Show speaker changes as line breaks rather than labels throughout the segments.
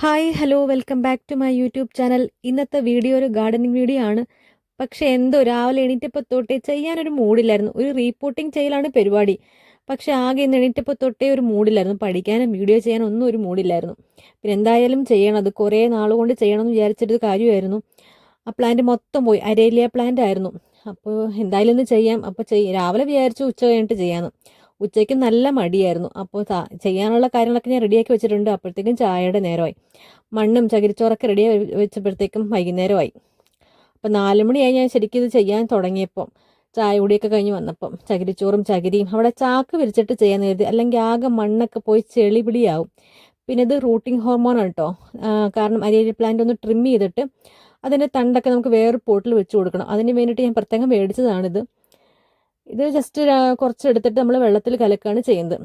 Hi hello welcome back to my YouTube channel. ഇന്നത്തെ video ഒരു gardening video ആണ്. പക്ഷേ എന്തോ രാവിലെ എണീറ്റപ്പോൾ തൊട്ടേ ചെയ്യാനൊരു മൂഡില്ലായിരുന്നു. ഒരു റീപ്പോർട്ടിങ് ചെയ്യലാണ് പരിപാടി. പക്ഷേ ആകെ ഇന്ന് എണീറ്റപ്പോൾ തൊട്ടേ ഒരു മൂഡില്ലായിരുന്നു. പഠിക്കാനും വീഡിയോ ചെയ്യാനും ഒന്നും ഒരു മൂഡില്ലായിരുന്നു. പിന്നെ എന്തായാലും ചെയ്യണം, അത് കുറേ നാളുകൊണ്ട് ചെയ്യണമെന്ന് വിചാരിച്ചിട്ട് കാര്യമായിരുന്നു. ആ പ്ലാന്റ് മൊത്തം പോയി. അരേലിയ പ്ലാന്റ് ആയിരുന്നു. അപ്പോൾ എന്തായാലും ഇന്ന് ചെയ്യാം. അപ്പോൾ രാവിലെ വിചാരിച്ചു ഉച്ച കഴിഞ്ഞിട്ട് ചെയ്യാമെന്ന്. ഉച്ചയ്ക്ക് നല്ല മടിയായിരുന്നു. അപ്പോൾ ചെയ്യാനുള്ള കാര്യങ്ങളൊക്കെ ഞാൻ റെഡിയാക്കി വെച്ചിട്ടുണ്ട്. അപ്പോഴത്തേക്കും ചായയുടെ നേരമായി. മണ്ണും ചകിരിച്ചോറൊക്കെ റെഡിയായി വെച്ചപ്പോഴത്തേക്കും വൈകുന്നേരമായി. അപ്പം 4 മണിയായി ഞാൻ ശരിക്കും ഇത് ചെയ്യാൻ തുടങ്ങിയപ്പം. ചായ കുടിയൊക്കെ കഴിഞ്ഞ് വന്നപ്പം ചകിരിച്ചോറും ചകിരിയും അവിടെ ചാക്ക് വിരിച്ചിട്ട് ചെയ്യാൻ കരുതി. അല്ലെങ്കിൽ ആകെ മണ്ണൊക്കെ പോയി ചെളി പിടിയാവും. പിന്നെ ഇത് റൂട്ടിംഗ് ഹോർമോണാണ് കേട്ടോ. കാരണം അരിയരി പ്ലാന്റ് ഒന്ന് ട്രിം ചെയ്തിട്ട് അതിൻ്റെ തണ്ടൊക്കെ നമുക്ക് വേറൊരു പോട്ടിൽ വെച്ച് കൊടുക്കണം. അതിന് വേണ്ടിയിട്ട് ഞാൻ പ്രത്യേകം മേടിച്ചതാണിത്. ഇത് ജസ്റ്റ് കുറച്ചെടുത്തിട്ട് നമ്മൾ വെള്ളത്തിൽ കലക്കുകയാണ് ചെയ്യുന്നത്.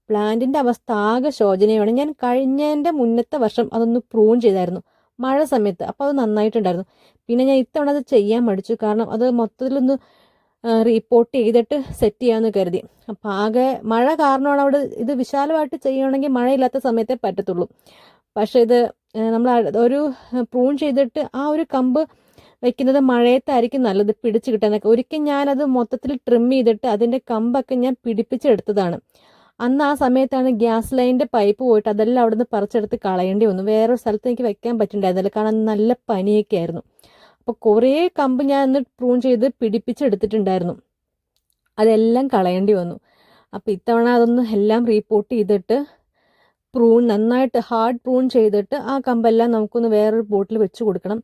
പ്ലാന്റിൻ്റെ അവസ്ഥ ആകെ ശോചനീയമാണ്. ഞാൻ കഴിഞ്ഞതിൻ്റെ മുന്നത്തെ വർഷം അതൊന്ന് പ്രൂൺ ചെയ്തായിരുന്നു മഴ സമയത്ത്. അപ്പോൾ അത് നന്നായിട്ടുണ്ടായിരുന്നു. പിന്നെ ഞാൻ ഇത്തവണ അത് ചെയ്യാൻ മടിച്ചു. കാരണം അത് മൊത്തത്തിലൊന്ന് റീപ്പോർട്ട് ചെയ്തിട്ട് സെറ്റ് ചെയ്യാമെന്ന് കരുതി. അപ്പം ആകെ മഴ കാരണമാണ് അവിടെ ഇത് വിശാലമായിട്ട് ചെയ്യുകയാണെങ്കിൽ മഴയില്ലാത്ത സമയത്തേ പറ്റത്തുള്ളൂ. പക്ഷേ ഇത് നമ്മൾ ഒരു പ്രൂൺ ചെയ്തിട്ട് ആ ഒരു കമ്പ് വെക്കുന്നത് മഴയത്തായിരിക്കും നല്ലത് പിടിച്ച് കിട്ടാനൊക്കെ. ഒരിക്കൽ ഞാനത് മൊത്തത്തിൽ ട്രിം ചെയ്തിട്ട് അതിൻ്റെ കമ്പൊക്കെ ഞാൻ പിടിപ്പിച്ചെടുത്തതാണ്. അന്ന് ആ സമയത്താണ് ഗ്യാസ് ലൈനിൻ്റെ പൈപ്പ് പോയിട്ട് അതെല്ലാം അവിടെ നിന്ന് പറിച്ചെടുത്ത് കളയേണ്ടി വന്നു. വേറൊരു സ്ഥലത്ത് എനിക്ക് വെക്കാൻ പറ്റുന്നുണ്ടായിരുന്നില്ല, കാരണം നല്ല പനിയൊക്കെ ആയിരുന്നു. അപ്പോൾ കുറേ കമ്പ് ഞാൻ അന്ന് പ്രൂൺ ചെയ്ത് പിടിപ്പിച്ചെടുത്തിട്ടുണ്ടായിരുന്നു. അതെല്ലാം കളയേണ്ടി വന്നു. അപ്പോൾ ഇത്തവണ അതൊന്ന് എല്ലാം റീപ്പോർട്ട് ചെയ്തിട്ട് നന്നായിട്ട് ഹാർഡ് പ്രൂൺ ചെയ്തിട്ട് ആ കമ്പെല്ലാം നമുക്കൊന്ന് വേറൊരു ബോട്ടിൽ വെച്ച് കൊടുക്കണം.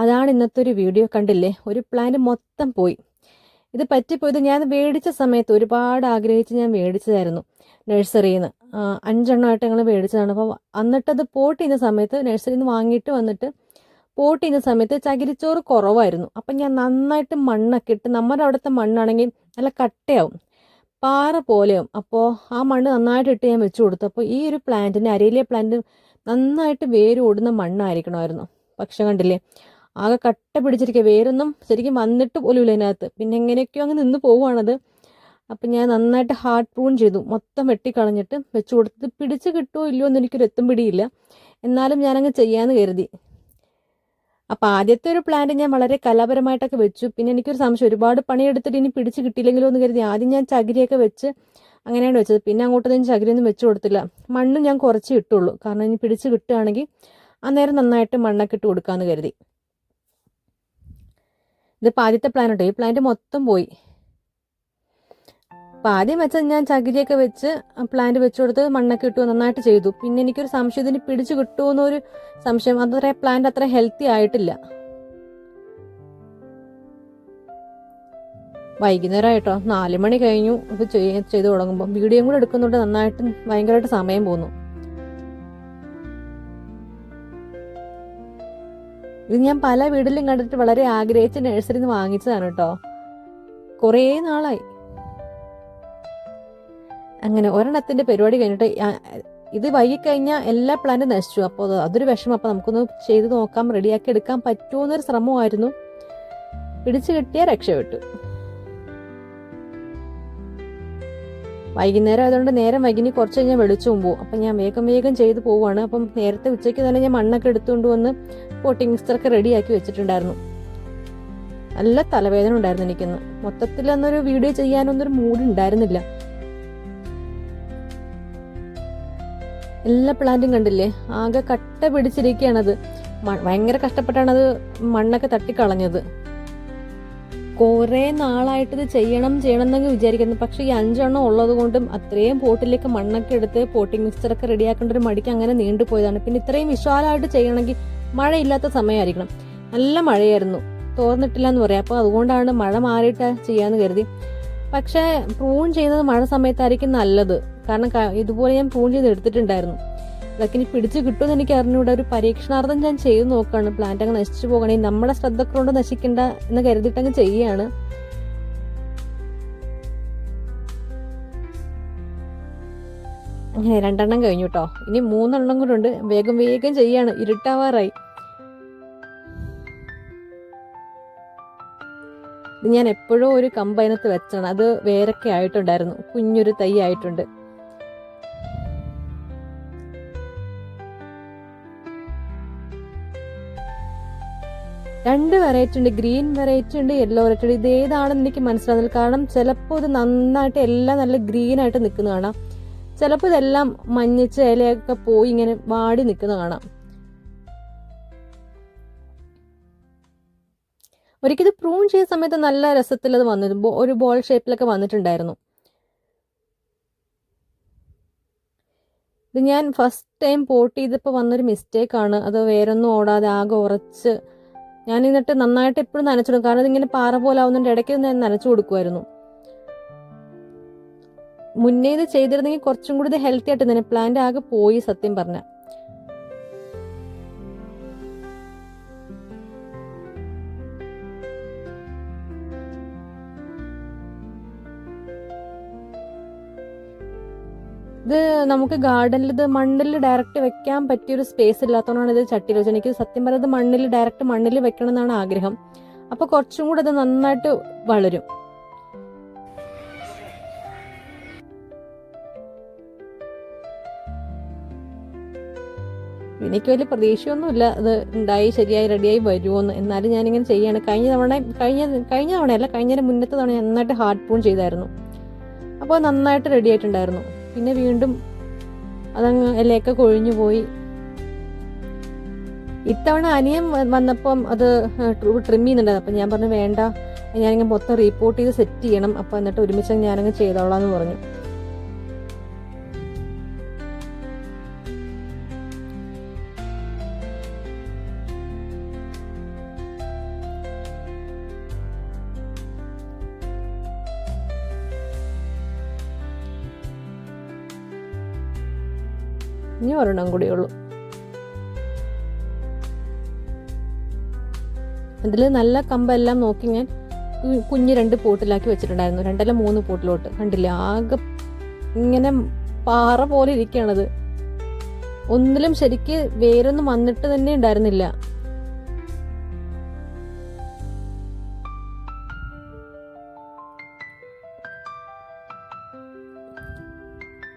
അതാണ് ഇന്നത്തെ ഒരു വീഡിയോ. കണ്ടില്ലേ, ഒരു പ്ലാന്റ് മൊത്തം പോയി. ഇത് പറ്റിപ്പോയത് ഞാൻ മേടിച്ച സമയത്ത് ഒരുപാട് ആഗ്രഹിച്ച് ഞാൻ മേടിച്ചതായിരുന്നു നഴ്സറിയിൽ നിന്ന്. 5 എണ്ണമായിട്ട് ഞങ്ങൾ മേടിച്ചതാണ്. അപ്പോൾ എന്നിട്ടത് പോട്ട് ചെയ്യുന്ന സമയത്ത് നഴ്സറിയിൽ നിന്ന് വാങ്ങിയിട്ട് വന്നിട്ട് പോട്ട് ചെയ്യുന്ന സമയത്ത് ചകിരിച്ചോറ് കുറവായിരുന്നു. അപ്പം ഞാൻ നന്നായിട്ട് മണ്ണൊക്കെ ഇട്ട്, നമ്മുടെ അവിടുത്തെ മണ്ണാണെങ്കിൽ നല്ല കട്ടയാവും, പാറ പോലെയാവും. അപ്പോൾ ആ മണ്ണ് നന്നായിട്ട് ഇട്ട് ഞാൻ വെച്ച് കൊടുത്തു. അപ്പോൾ ഈ ഒരു പ്ലാന്റിന്, അരേലിയ പ്ലാന്റ് നന്നായിട്ട് വേര് ഓടുന്ന മണ്ണായിരിക്കണമായിരുന്നു. പക്ഷെ കണ്ടില്ലേ, ആകെ കട്ട പിടിച്ചിരിക്കുക. വേരൊന്നും ശരിക്കും വന്നിട്ട് പോലും ഇല്ല അതിനകത്ത്. പിന്നെ എങ്ങനെയൊക്കെയോ അങ്ങ് നിന്ന് പോവുകയാണത്. അപ്പം ഞാൻ നന്നായിട്ട് ഹാർഡ് പ്രൂൺ ചെയ്തു, മൊത്തം വെട്ടിക്കളഞ്ഞിട്ട് വെച്ച് കൊടുത്ത്. പിടിച്ച് കിട്ടുമോ ഇല്ലയോ എന്ന് എനിക്കൊരു എത്തും പിടിയില്ല. എന്നാലും ഞാനങ്ങ് ചെയ്യാമെന്ന് കരുതി. അപ്പോൾ ആദ്യത്തെ ഒരു പ്ലാന്റ് ഞാൻ വളരെ കലാപരമായിട്ടൊക്കെ വെച്ചു. പിന്നെ എനിക്കൊരു സംശയം, ഒരുപാട് പണിയെടുത്തിട്ട് ഇനി പിടിച്ച് കിട്ടിയില്ലെങ്കിലോ എന്ന് കരുതി ആദ്യം ഞാൻ ചകിരിയൊക്കെ വെച്ച് അങ്ങനെയാണ് വെച്ചത്. പിന്നെ അങ്ങോട്ടൊന്നും ചകിരിയൊന്നും വെച്ച് കൊടുത്തില്ല. മണ്ണ് ഞാൻ കുറച്ച് ഇട്ടുള്ളൂ, കാരണം ഇനി പിടിച്ച് കിട്ടുകയാണെങ്കിൽ അന്നേരം നന്നായിട്ട് മണ്ണൊക്കെ ഇട്ട് കൊടുക്കാമെന്ന് കരുതി. ഇതിപ്പോൾ ആദ്യത്തെ പ്ലാന്റ്. ഈ പ്ലാന്റ് മൊത്തം പോയി. അപ്പം ആദ്യം വെച്ചത് ഞാൻ ചകിരിയൊക്കെ വെച്ച് പ്ലാന്റ് വെച്ച് കൊടുത്ത് മണ്ണൊക്കെ ഇട്ടു, നന്നായിട്ട് ചെയ്തു. പിന്നെ എനിക്കൊരു സംശയം, ഇതിന് പിടിച്ച് കിട്ടുമോ എന്നൊരു സംശയം. അത്ര പ്ലാന്റ് അത്ര ഹെൽത്തി ആയിട്ടില്ല. വൈകുന്നേരമായിട്ടോ, 4 മണി കഴിഞ്ഞു ഇത് ചെയ്ത് തുടങ്ങുമ്പോൾ. വീഡിയോയും കൂടെ എടുക്കുന്നുണ്ട്, നന്നായിട്ട് ഭയങ്കരമായിട്ട് സമയം പോകുന്നു. ഇത് ഞാൻ പല വീട്ടിലും കണ്ടിട്ട് വളരെ ആഗ്രഹിച്ച് നഴ്സറിയിൽ നിന്ന് വാങ്ങിച്ചതാണ് കേട്ടോ. കുറേ നാളായി. അങ്ങനെ ഒരെണ്ണത്തിൻ്റെ പരിപാടി കഴിഞ്ഞിട്ട് ഇത് വൈകിക്കഴിഞ്ഞാൽ എല്ലാ പ്ലാന്റും നശിച്ചു. അപ്പോൾ അതൊരു വിഷമം. അപ്പോൾ നമുക്കൊന്ന് ചെയ്ത് നോക്കാം, റെഡിയാക്കി എടുക്കാൻ പറ്റുമോ എന്നൊരു ശ്രമമായിരുന്നു. പിടിച്ചു കിട്ടിയാൽ രക്ഷപ്പെട്ടു. വൈകുന്നേരം ആയതുകൊണ്ട് നേരം വൈകിനി കുറച്ച് കഴിഞ്ഞാൽ വെളിച്ചവും പോകും. അപ്പം ഞാൻ വേഗം ചെയ്ത് പോവുകയാണ്. അപ്പം നേരത്തെ ഉച്ചയ്ക്ക് തന്നെ ഞാൻ മണ്ണൊക്കെ എടുത്തുകൊണ്ട് വന്ന് പോട്ടിംഗ് മിക്സ്ചറൊക്കെ റെഡിയാക്കി വെച്ചിട്ടുണ്ടായിരുന്നു. നല്ല തലവേദന ഉണ്ടായിരുന്നു എനിക്കിന്ന്. മൊത്തത്തിൽ അന്നൊരു വീഡിയോ ചെയ്യാനൊന്നൊരു മൂഡ് ഉണ്ടായിരുന്നില്ല. എല്ലാ പ്ലാന്റും കണ്ടില്ലേ, ആകെ കട്ട പിടിച്ചിരിക്കുകയാണത്. ഭയങ്കര കഷ്ടപ്പെട്ടാണത് മണ്ണൊക്കെ തട്ടിക്കളഞ്ഞത്. കുറേ നാളായിട്ട് ഇത് ചെയ്യണം എന്നൊക്കെ വിചാരിക്കുന്നു. പക്ഷേ ഈ 5 എണ്ണം ഉള്ളത് കൊണ്ടും അത്രയും പോട്ടിലേക്ക് മണ്ണൊക്കെ എടുത്ത് പോട്ടിംഗ് മിക്സ്ചറൊക്കെ റെഡിയാക്കേണ്ട ഒരു മടിക്ക് അങ്ങനെ നീണ്ടുപോയതാണ്. പിന്നെ ഇത്രയും വിശാലമായിട്ട് ചെയ്യണമെങ്കിൽ മഴയില്ലാത്ത സമയമായിരിക്കണം. നല്ല മഴയായിരുന്നു, തോർന്നിട്ടില്ല എന്ന് പറയാം. അപ്പോൾ അതുകൊണ്ടാണ് മഴ മാറിയിട്ട് ചെയ്യാമെന്ന് കരുതി. പക്ഷേ പ്രൂൺ ചെയ്യുന്നത് മഴ സമയത്തായിരിക്കും നല്ലത്. കാരണം ഇതുപോലെ ഞാൻ പ്രൂൺ ചെയ്ത് എടുത്തിട്ടുണ്ടായിരുന്നു. ഇതൊക്കെ ഇനി പിടിച്ച് കിട്ടുമെന്ന് എനിക്ക് അറിഞ്ഞൂടെ. ഒരു പരീക്ഷണാർത്ഥം ഞാൻ ചെയ്ത് നോക്കുകയാണ്. പ്ലാന്റ് അങ്ങ് നശിച്ചു പോകണേ, നമ്മുടെ ശ്രദ്ധ കൊണ്ട് നശിക്കണ്ട എന്ന് കരുതിയിട്ടങ്ങ് ചെയ്യുകയാണ്. അങ്ങനെ 2 എണ്ണം കഴിഞ്ഞു കേട്ടോ. ഇനി 3 എണ്ണം കൂടെ ഉണ്ട്. വേഗം ചെയ്യാണ്, ഇരുട്ടാവാറായി. ഇത് ഞാൻ എപ്പോഴും ഒരു കമ്പ് അതിനകത്ത് വെച്ചാണ്. അത് വേരൊക്കെ ആയിട്ടുണ്ടായിരുന്നു, കുഞ്ഞൊരു തൈ ആയിട്ടുണ്ട്. 2 വെറൈറ്റി ഉണ്ട്, ഗ്രീൻ വെറൈറ്റി ഉണ്ട്, യെല്ലോ വെറൈറ്റി ഉണ്ട്. ഇത് ഏതാണെന്ന് എനിക്ക് മനസ്സിലാകുന്നില്ല. കാരണം ചിലപ്പോൾ ഇത് നന്നായിട്ട് എല്ലാം നല്ല ഗ്രീൻ ആയിട്ട് നിൽക്കുന്ന കാണാം, ചിലപ്പോൾ ഇതെല്ലാം മഞ്ഞച്ച് ഇലയൊക്കെ പോയി ഇങ്ങനെ വാടി നിൽക്കുന്ന കാണാം. ഒരിക്കൽ ഇത് പ്രൂൺ ചെയ്യുന്ന സമയത്ത് നല്ല രസത്തിൽ അത് വന്നിരുന്നു, ഒരു ബോൾ ഷേപ്പിലൊക്കെ വന്നിട്ടുണ്ടായിരുന്നു. ഇത് ഞാൻ ഫസ്റ്റ് ടൈം പോട്ട് ചെയ്തപ്പോൾ വന്നൊരു മിസ്റ്റേക്കാണ്. അത് വേറൊന്നും ഓടാതെ ആകെ ഉറച്ച് ഞാൻ എന്നിട്ട് നന്നായിട്ട് എപ്പോഴും നനച്ചിടും, കാരണം ഇതിങ്ങനെ പാറ പോലെ ആവുന്നതിൻ്റെ ഇടയ്ക്ക് ഞാൻ നനച്ചു കൊടുക്കുമായിരുന്നു. മുന്നേ ഇത് ചെയ്തിരുന്നെങ്കിൽ കുറച്ചും കൂടി ഇത് ഹെൽത്തി ആയിട്ട് തന്നെ പ്ലാന്റ് ആകെ പോയി സത്യം പറഞ്ഞ. ഇത് നമുക്ക് ഗാർഡനിൽ ഇത് മണ്ണിൽ ഡയറക്റ്റ് വെക്കാൻ പറ്റിയൊരു സ്പേസ് ഇല്ലാത്തതുകൊണ്ടാണ് ഇത് ചട്ടിയിൽ വെച്ചത്. എനിക്ക് സത്യം പറയുന്നത് മണ്ണിൽ ഡയറക്റ്റ് മണ്ണിൽ വെക്കണം എന്നാണ് ആഗ്രഹം. അപ്പോൾ കുറച്ചും കൂടെ അത് നന്നായിട്ട് വളരും. എനിക്ക് വലിയ പ്രതീക്ഷയൊന്നുമില്ല അത് ഉണ്ടായി ശരിയായി റെഡിയായി വരുമോന്ന്. എന്നാലും ഞാനിങ്ങനെ ചെയ്യാണ്. കഴിഞ്ഞ തവണയല്ല, കഴിഞ്ഞതിന് മുന്നത്തെ തവണ ഞാൻ നന്നായിട്ട് ഹാർഡ് പൂൺ ചെയ്തായിരുന്നു. അപ്പോൾ നന്നായിട്ട് റെഡി ആയിട്ടുണ്ടായിരുന്നു. പിന്നെ വീണ്ടും അതങ്ങ് ഇലയൊക്കെ കൊഴിഞ്ഞു പോയി. ഇത്തവണ അനിയൻ വന്നപ്പം അത് ട്രിം ചെയ്യുന്നുണ്ടായിരുന്നു. അപ്പം ഞാൻ പറഞ്ഞു വേണ്ട, ഞാനിങ്ങനെ മൊത്തം റിപ്പോർട്ട് ചെയ്ത് സെറ്റ് ചെയ്യണം, അപ്പം എന്നിട്ട് ഒരുമിച്ച് ഞാനങ്ങ് ചെയ്തോളാം എന്ന് പറഞ്ഞു. ഇനി ഒരെണ്ണം കൂടിയേ ഉള്ളൂ. അതിൽ നല്ല കമ്പെല്ലാം നോക്കി ഞാൻ കുഞ്ഞ് 2 പോട്ടിലാക്കി വെച്ചിട്ടുണ്ടായിരുന്നു. 2 അല്ല 3 പോട്ടിലോട്ട്. കണ്ടില്ല, ആകെ ഇങ്ങനെ പാറ പോലെ ഇരിക്കുകയാണത്. ഒന്നിലും ശരിക്ക് വേരൊന്നും വന്നിട്ട് തന്നെ ഉണ്ടായിരുന്നില്ല.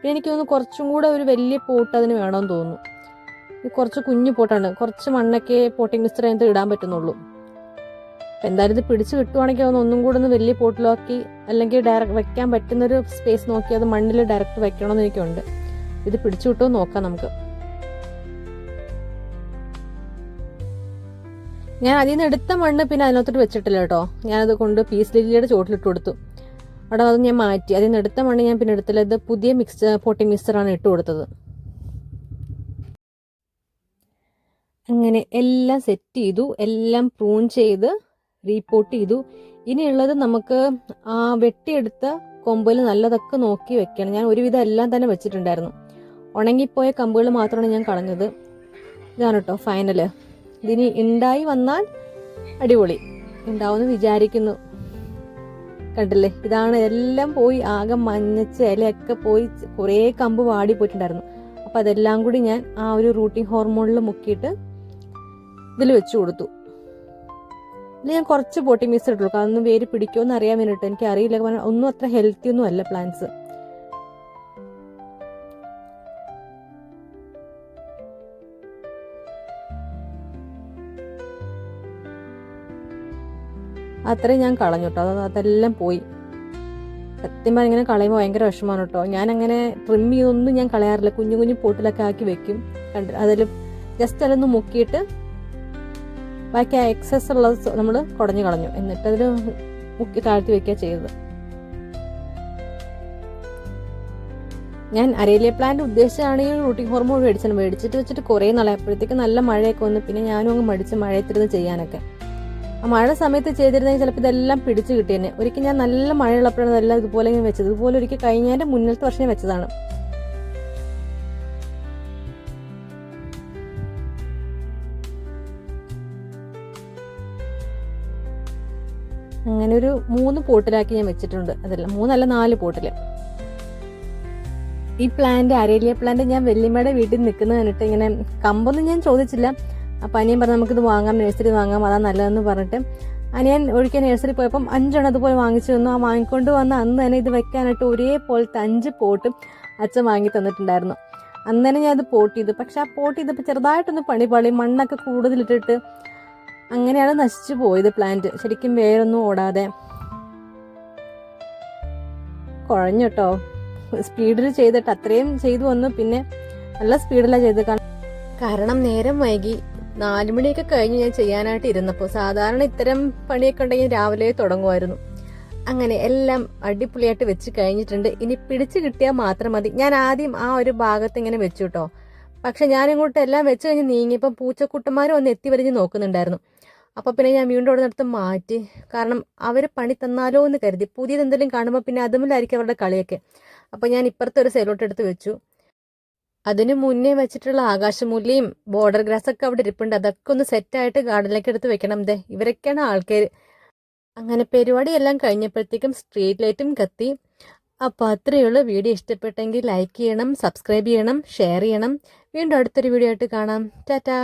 എനിക്ക് തോന്നുന്നു കുറച്ചും കൂടെ ഒരു വലിയ പോട്ട് അതിന് വേണമെന്ന് തോന്നുന്നു. ഇത് കുറച്ച് കുഞ്ഞു പോട്ടാണ്, കുറച്ച് മണ്ണൊക്കെ പോട്ടിംഗ് മിക്സ്ചർ അതിനകത്ത് ഇടാൻ പറ്റുന്നുള്ളൂ. എന്തായാലും ഇത് പിടിച്ച് കിട്ടുവാണെങ്കിൽ ഒന്നും കൂടെ ഒന്ന് വലിയ പോട്ടിലാക്കി, അല്ലെങ്കിൽ ഡയറക്റ്റ് വെക്കാൻ പറ്റുന്നൊരു സ്പേസ് നോക്കി അത് മണ്ണിൽ ഡയറക്റ്റ് വെക്കണമെന്ന് എനിക്കുണ്ട്. ഇത് പിടിച്ചു കിട്ടുമോ നോക്കാം നമുക്ക്. ഞാൻ അതിൽ നിന്ന് എടുത്ത മണ്ണ് പിന്നെ അതിനകത്തോട്ട് വെച്ചിട്ടില്ല കേട്ടോ. ഞാനത് കൊണ്ട് പീസ് ലില്ലിയുടെ ചോട്ടിലിട്ട് കൊടുത്തു. അവിടെ അത് ഞാൻ മാറ്റി. അതിൽ നിന്ന് എടുത്ത മണ്ണ് ഞാൻ പിന്നെ എടുത്തില്ല. ഇത് പുതിയ പോട്ടിംഗ് മിക്സ്ചറാണ് ഇട്ട് കൊടുത്തത്. അങ്ങനെ എല്ലാം സെറ്റ് ചെയ്തു, എല്ലാം പ്രൂൺ ചെയ്ത് റീപോട്ട് ചെയ്തു. ഇനിയുള്ളത് നമുക്ക് ആ വെട്ടിയെടുത്ത കൊമ്പിൽ നല്ലതൊക്കെ നോക്കി വെക്കണം. ഞാൻ ഒരുവിധം എല്ലാം തന്നെ വെച്ചിട്ടുണ്ടായിരുന്നു. ഉണങ്ങിപ്പോയ കമ്പുകൾ മാത്രമാണ് ഞാൻ കളഞ്ഞത്. ഇതാണ് കേട്ടോ ഫൈനല്. ഇതിനി ഉണ്ടായി വന്നാൽ അടിപൊളി ഉണ്ടാവുമെന്ന് വിചാരിക്കുന്നു. കണ്ടില്ലേ, ഇതാണ് എല്ലാം പോയി ആകെ മഞ്ഞച്ച് ഇലയൊക്കെ പോയി കുറേ കമ്പ് വാടി പോയിട്ടുണ്ടായിരുന്നു. അപ്പം അതെല്ലാം കൂടി ഞാൻ ആ ഒരു റൂട്ടിംഗ് ഹോർമോണിൽ മുക്കിയിട്ട് ഇതിൽ വെച്ച് കൊടുത്തു. ഇതിൽ ഞാൻ കുറച്ച് പോട്ടിംഗ് മിക്സ് ഇട്ടു. അതൊന്നും വേര് പിടിക്കുമെന്ന് അറിയാൻ വേണ്ടിയിട്ട്. എനിക്ക് അറിയില്ല, ഒന്നും അത്ര ഹെൽത്തി ഒന്നും അല്ല പ്ലാന്റ്സ്. അത്രയും ഞാൻ കളഞ്ഞു കേട്ടോ. അതെല്ലാം പോയി. സത്യം പറഞ്ഞാൽ ഇങ്ങനെ കളയുമ്പോൾ ഭയങ്കര വിഷമമാണ് കേട്ടോ. ഞാൻ അങ്ങനെ ട്രിം ചെയ്തൊന്നും ഞാൻ കളയാറില്ല. കുഞ്ഞു കുഞ്ഞു പോട്ടിലൊക്കെ ആക്കി വെക്കും. അതിൽ ജസ്റ്റ് അതൊന്ന് മുക്കിയിട്ട് ബാക്കി ആ എക്സസ് ഉള്ളത് നമ്മൾ കുടഞ്ഞു കളഞ്ഞു. എന്നിട്ട് അതിൽ മുക്കി താഴ്ത്തി വെക്കുക ചെയ്തത്. ഞാൻ അരേലിയ പ്ലാന്റ് ഉദ്ദേശിച്ചാണ് ഈ റൂട്ടിംഗ് ഹോർമോൺ മേടിച്ചിട്ട് വെച്ചിട്ട് കുറേ നാളായപ്പോഴത്തേക്ക് നല്ല മഴയൊക്കെ വന്നു. പിന്നെ ഞാനും അങ്ങ് മടിച്ച് മഴയത്തിരുന്ന് ചെയ്യാനൊക്കെ. ആ മഴ സമയത്ത് ചെയ്തിരുന്നെങ്കിൽ ചിലപ്പോൾ ഇതെല്ലാം പിടിച്ച് കിട്ടിയെന്നെ. ഒരിക്കൽ ഞാൻ നല്ല മഴയുള്ളപ്പോഴാണ് ഇതെല്ലാം ഇതുപോലെ ഇങ്ങനെ വെച്ചത്. ഇതുപോലെ ഒരിക്കൽ കഴിഞ്ഞതിൻ്റെ മുന്നത്തെ വർഷം വെച്ചതാണ്. അങ്ങനെ ഒരു 3 പോട്ടിലാക്കി ഞാൻ വെച്ചിട്ടുണ്ട്. അതെല്ലാം 3 അല്ല 4 പോട്ടിൽ. ഈ പ്ലാന്റ് അരേലിയ പ്ലാന്റ് ഞാൻ വല്യമ്മയുടെ വീട്ടിൽ നിൽക്കുന്നത് കണ്ടിട്ട് ഇങ്ങനെ കമ്പൊന്നും ഞാൻ ചോദിച്ചില്ല. അപ്പം അനിയൻ പറഞ്ഞു നമുക്കിത് വാങ്ങാം, നഴ്സറി വാങ്ങാം, അതാ നല്ലതെന്ന് പറഞ്ഞിട്ട് അനിയൻ ഒരിക്കൽ നഴ്സറി പോയപ്പം 5 എണ്ണം അതുപോലെ വാങ്ങിച്ചു തന്നു. ആ വാങ്ങിക്കൊണ്ട് വന്ന് അന്ന് തന്നെ ഇത് വെക്കാനായിട്ട് ഒരേപോലത്തെ 5 പോട്ട് അച്ഛൻ വാങ്ങി തന്നിട്ടുണ്ടായിരുന്നു. അന്ന് തന്നെ ഞാൻ ഇത് പോട്ട് ചെയ്തു. പക്ഷെ ആ പോട്ട് ചെയ്തപ്പോൾ ചെറുതായിട്ടൊന്ന് പണി മണ്ണൊക്കെ കൂടുതലിട്ടിട്ട് അങ്ങനെയാണ് നശിച്ചു പോയത് പ്ലാന്റ്. ശരിക്കും വേരൊന്നും ഓടാതെ കുഴഞ്ഞു കേട്ടോ. സ്പീഡിൽ ചെയ്തിട്ട് അത്രയും ചെയ്തു വന്നു. പിന്നെ നല്ല സ്പീഡിലാണ് ചെയ്ത്. കാരണം നേരം വൈകി 4 മണിയൊക്കെ കഴിഞ്ഞ് ഞാൻ ചെയ്യാനായിട്ട് ഇരുന്നപ്പോൾ, സാധാരണ ഇത്തരം പണിയൊക്കെ ഉണ്ടെങ്കിൽ രാവിലെ തുടങ്ങുമായിരുന്നു. അങ്ങനെ എല്ലാം അടിപൊളിയായിട്ട് വെച്ച് കഴിഞ്ഞിട്ടുണ്ട്. ഇനി പിടിച്ച് കിട്ടിയാൽ മാത്രം മതി. ഞാൻ ആദ്യം ആ ഒരു ഭാഗത്ത് ഇങ്ങനെ വെച്ചു കേട്ടോ. പക്ഷെ ഞാൻ ഇങ്ങോട്ട് എല്ലാം വെച്ച് കഴിഞ്ഞ് നീങ്ങിയപ്പം പൂച്ചക്കുട്ടന്മാരും ഒന്ന് എത്തി വരിഞ്ഞ് നോക്കുന്നുണ്ടായിരുന്നു. അപ്പോൾ പിന്നെ ഞാൻ വീണ്ടും അവിടെ നിന്നെടുത്ത് മാറ്റി. കാരണം അവർ പണി തന്നാലോ എന്ന് കരുതി. പുതിയത് എന്തെങ്കിലും കാണുമ്പോൾ പിന്നെ അതുമില്ലായിരിക്കും അവരുടെ കളിയൊക്കെ. അപ്പോൾ ഞാൻ ഇപ്പുറത്തെ ഒരു സൈലോട്ട് എടുത്ത് വെച്ചു. അതിന് മുന്നേ വെച്ചിട്ടുള്ള ആകാശമൂല്യയും ബോർഡർ ഗ്രാസ് ഒക്കെ അവിടെ ഇരിപ്പുണ്ട്. അതൊക്കെ ഒന്ന് സെറ്റായിട്ട് ഗാർഡനിലേക്ക് എടുത്ത് വെക്കണം. ഇവരൊക്കെയാണ് ആൾക്കാർ. അങ്ങനെ പരിപാടിയെല്ലാം കഴിഞ്ഞപ്പോഴത്തേക്കും സ്ട്രീറ്റ് ലൈറ്റും കത്തി. അപ്പോൾ അത്രയേ ഉള്ളൂ. വീഡിയോ ഇഷ്ടപ്പെട്ടെങ്കിൽ ലൈക്ക് ചെയ്യണം, സബ്സ്ക്രൈബ് ചെയ്യണം, ഷെയർ ചെയ്യണം. വീണ്ടും അടുത്തൊരു വീഡിയോ ആയിട്ട് കാണാം. ടാറ്റാ.